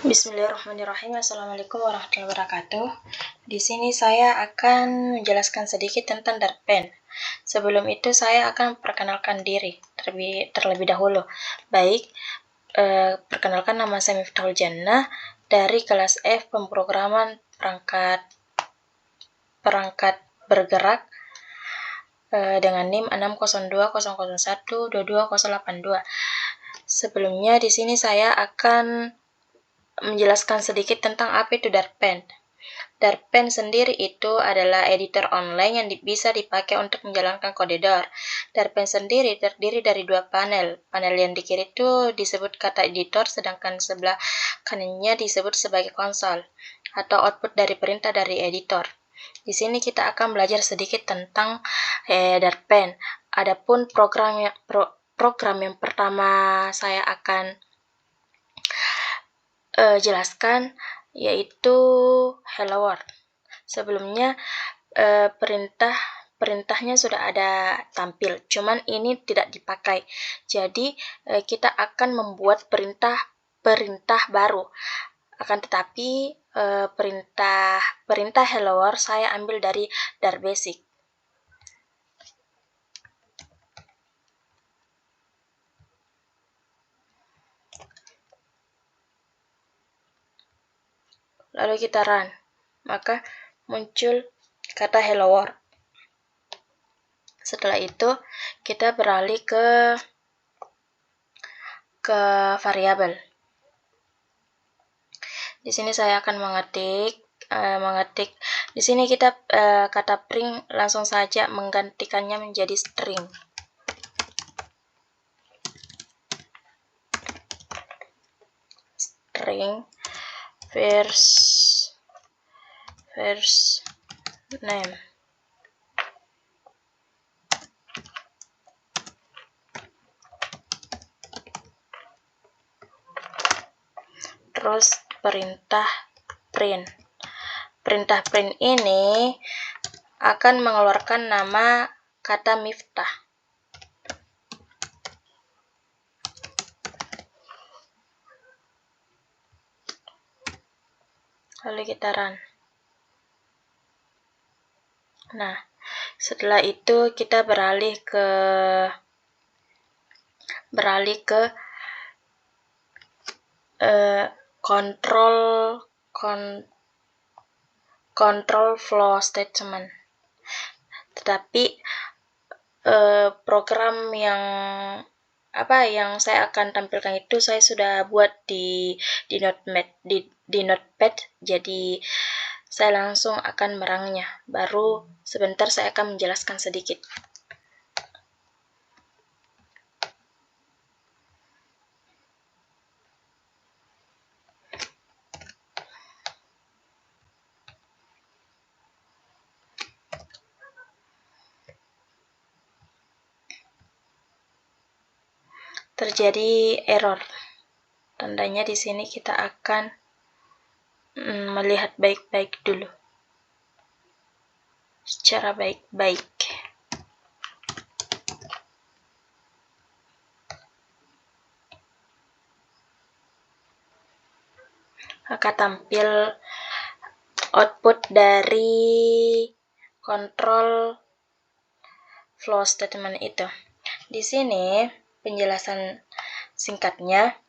Bismillahirrahmanirrahim. Assalamualaikum warahmatullahi wabarakatuh. Di sini saya akan menjelaskan sedikit tentang Darpen. Sebelum itu saya akan perkenalkan diri terlebih dahulu. Baik, perkenalkan, nama saya Miftahul Jannah dari kelas F pemrograman perangkat bergerak dengan NIM 60200122082. Sebelumnya di sini saya akan menjelaskan sedikit tentang apa itu Darpen. Darpen sendiri itu adalah editor online yang bisa dipakai untuk menjalankan kode DOR. Darpen sendiri terdiri dari dua panel. Panel yang di kiri itu disebut kata editor, sedangkan sebelah kanannya disebut sebagai konsol atau output dari perintah dari editor. Di sini kita akan belajar sedikit tentang Darpen. Adapun program yang pertama saya akan jelaskan yaitu Hello World. Sebelumnya perintahnya sudah ada tampil, cuman ini tidak dipakai. Jadi kita akan membuat perintah baru. Akan tetapi perintah Hello World saya ambil dari Darbasic. Lalu kita run, maka muncul kata Hello World. Setelah itu kita beralih ke variabel. Di sini saya akan mengetik. Di sini kita kata print langsung saja menggantikannya menjadi string. First name. Terus perintah print. Perintah print ini akan mengeluarkan nama kata Miftah. Lalu kita run. Nah, setelah itu kita beralih ke control flow statement. Tetapi program yang saya akan tampilkan itu saya sudah buat di Notepad, jadi saya langsung akan merangnya. Baru sebentar saya akan menjelaskan sedikit. Terjadi error. Tandanya di sini kita akan melihat baik-baik dulu. Secara baik-baik. Maka tampil output dari control flow statement itu. Di sini penjelasan singkatnya,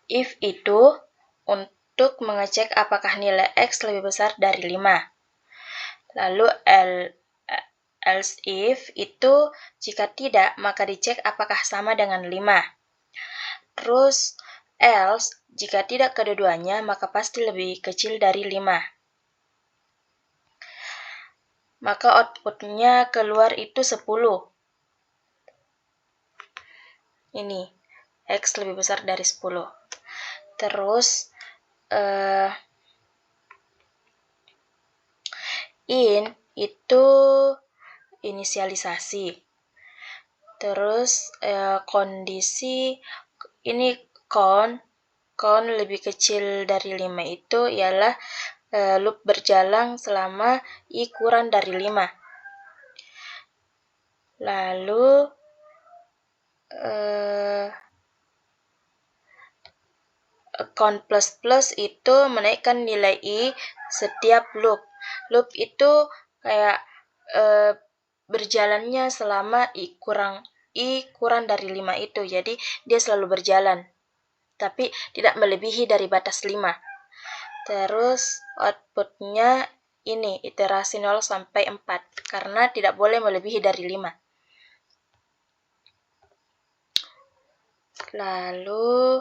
if itu untuk mengecek apakah nilai X lebih besar dari 5. Lalu else if itu jika tidak maka dicek apakah sama dengan 5. Terus else jika tidak kedua-duanya maka pasti lebih kecil dari 5. Maka outputnya keluar itu 10. Ini X lebih besar dari 10. Terus in itu inisialisasi. Terus kondisi ini count lebih kecil dari 5 itu ialah loop berjalan selama I kurang dari 5. Lalu count plus plus itu menaikkan nilai i setiap loop. Loop itu kayak berjalannya selama i kurang dari 5 itu. Jadi dia selalu berjalan, tapi tidak melebihi dari batas 5. Terus outputnya ini iterasi 0 sampai 4 karena tidak boleh melebihi dari 5. Lalu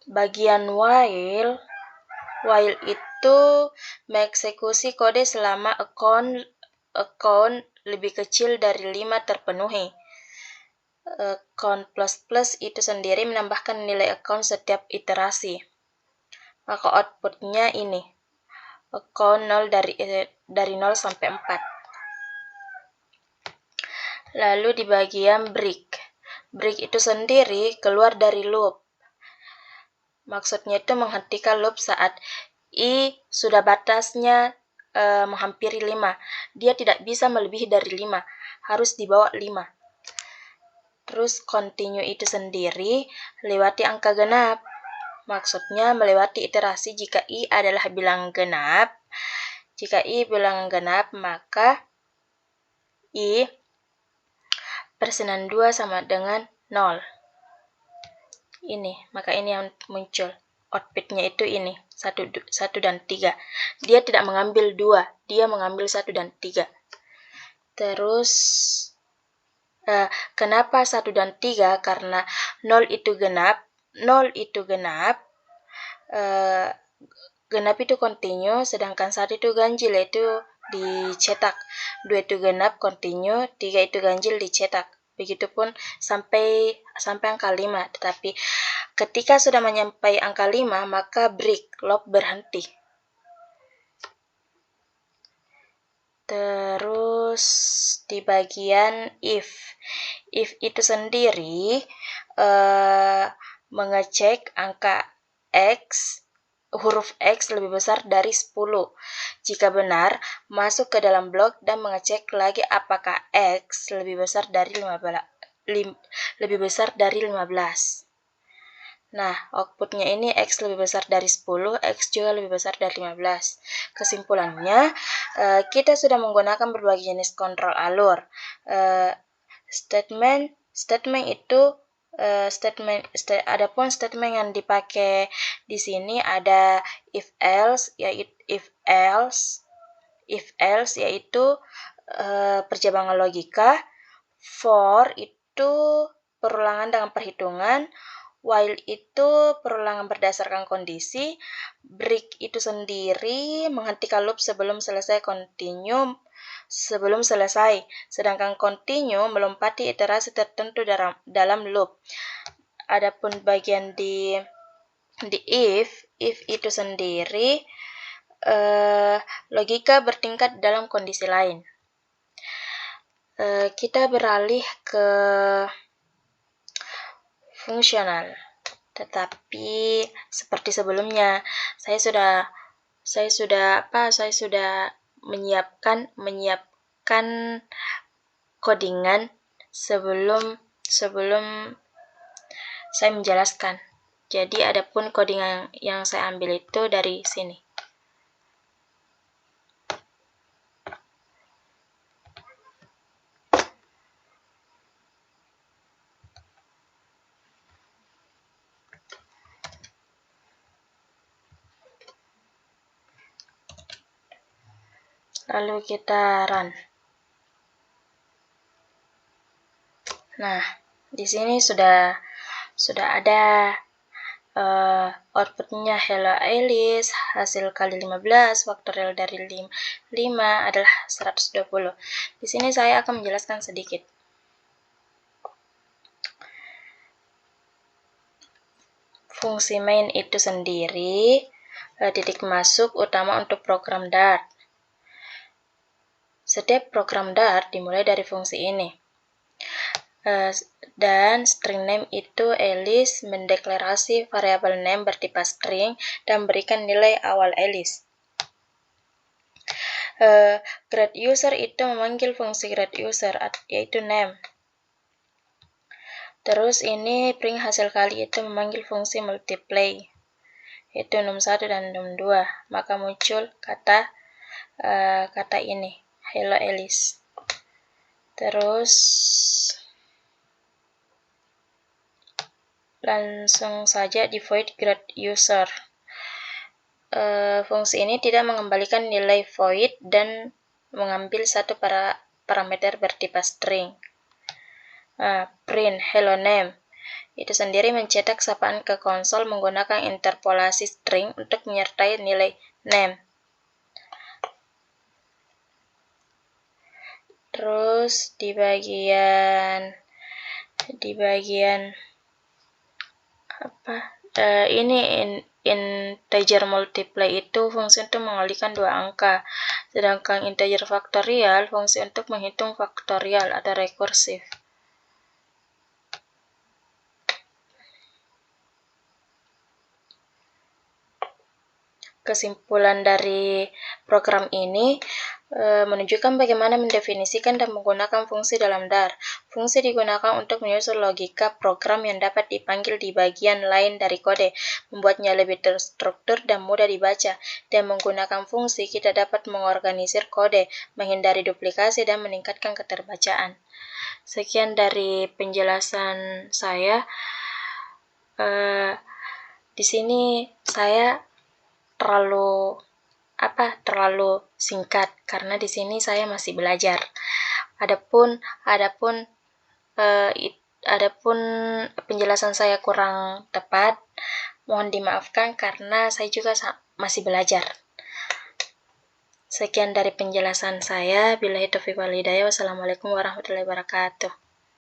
bagian while itu mengeksekusi kode selama account lebih kecil dari 5 terpenuhi. Count plus plus itu sendiri menambahkan nilai account setiap iterasi. Maka outputnya ini account 0 dari 0 sampai 4. Lalu di bagian break itu sendiri keluar dari loop. Maksudnya itu menghentikan loop saat i sudah batasnya menghampiri 5. Dia tidak bisa melebihi dari 5, harus di bawah 5. Terus continue itu sendiri lewati angka genap. Maksudnya melewati iterasi jika i adalah bilangan genap. Jika i bilangan genap, maka i persenan 2 sama dengan 0. Ini, maka ini yang muncul. Outputnya itu ini, 1 dan 3. Dia tidak mengambil 2, dia mengambil 1 dan 3. Terus, kenapa 1 dan 3? Karena 0 itu genap. Genap itu continue, sedangkan 1 itu ganjil, yaitu dicetak. 2 itu genap, continue, 3 itu ganjil, dicetak. Begitupun sampai angka 5. Tetapi ketika sudah menyampai angka 5, maka break, loop berhenti. Terus di bagian if itu sendiri mengecek angka x, huruf x lebih besar dari 10. Jika benar, masuk ke dalam blok dan mengecek lagi apakah x lebih besar dari 15. Nah, outputnya ini x lebih besar dari 10, x juga lebih besar dari 15. Kesimpulannya, kita sudah menggunakan berbagai jenis kontrol alur. Statement itu adapun statement yang dipakai di sini ada if else yaitu perjabangan logika, for itu perulangan dengan perhitungan, while itu perulangan berdasarkan kondisi, break itu sendiri menghentikan loop sebelum selesai, sedangkan continue melompati iterasi tertentu dalam loop. Adapun bagian di if itu sendiri logika bertingkat dalam kondisi lain. Kita beralih ke fungsional. Tetapi seperti sebelumnya, saya sudah menyiapkan codingan sebelum saya menjelaskan. Jadi adapun codingan yang saya ambil itu dari sini. Lalu kita run. Nah, di sini sudah ada outputnya hello Alice, hasil kali 15, faktorial dari 5 adalah 120. Di sini saya akan menjelaskan sedikit. Fungsi main itu sendiri titik masuk utama untuk program Dart. Setiap program Dart dimulai dari fungsi ini. Dan string name itu Alice mendeklarasi variabel name bertipe string dan berikan nilai awal Alice. Grade user itu memanggil fungsi grade user yaitu name. Terus ini print hasil kali itu memanggil fungsi multiply, itu num1 dan num2, maka muncul kata ini, hello Alice. Terus langsung saja di void grade user. Fungsi ini tidak mengembalikan nilai void dan mengambil satu parameter bertipe string. Print hello name itu sendiri mencetak sapaan ke konsol menggunakan interpolasi string untuk menyertai nilai name. Terus di bagian ini integer multiply itu fungsi untuk mengalihkan dua angka, sedangkan integer faktorial fungsi untuk menghitung faktorial atau rekursif. Kesimpulan dari program ini menunjukkan bagaimana mendefinisikan dan menggunakan fungsi dalam DAR. Fungsi digunakan untuk menyusun logika program yang dapat dipanggil di bagian lain dari kode, membuatnya lebih terstruktur dan mudah dibaca. Dan menggunakan fungsi, kita dapat mengorganisir kode, menghindari duplikasi, dan meningkatkan keterbacaan. Sekian dari penjelasan saya. Di sini saya terlalu singkat karena di sini saya masih belajar. Adapun penjelasan saya kurang tepat, mohon dimaafkan karena saya juga masih belajar. Sekian dari penjelasan saya. Billahi taufiq wal hidayah. Wassalamualaikum warahmatullahi wabarakatuh.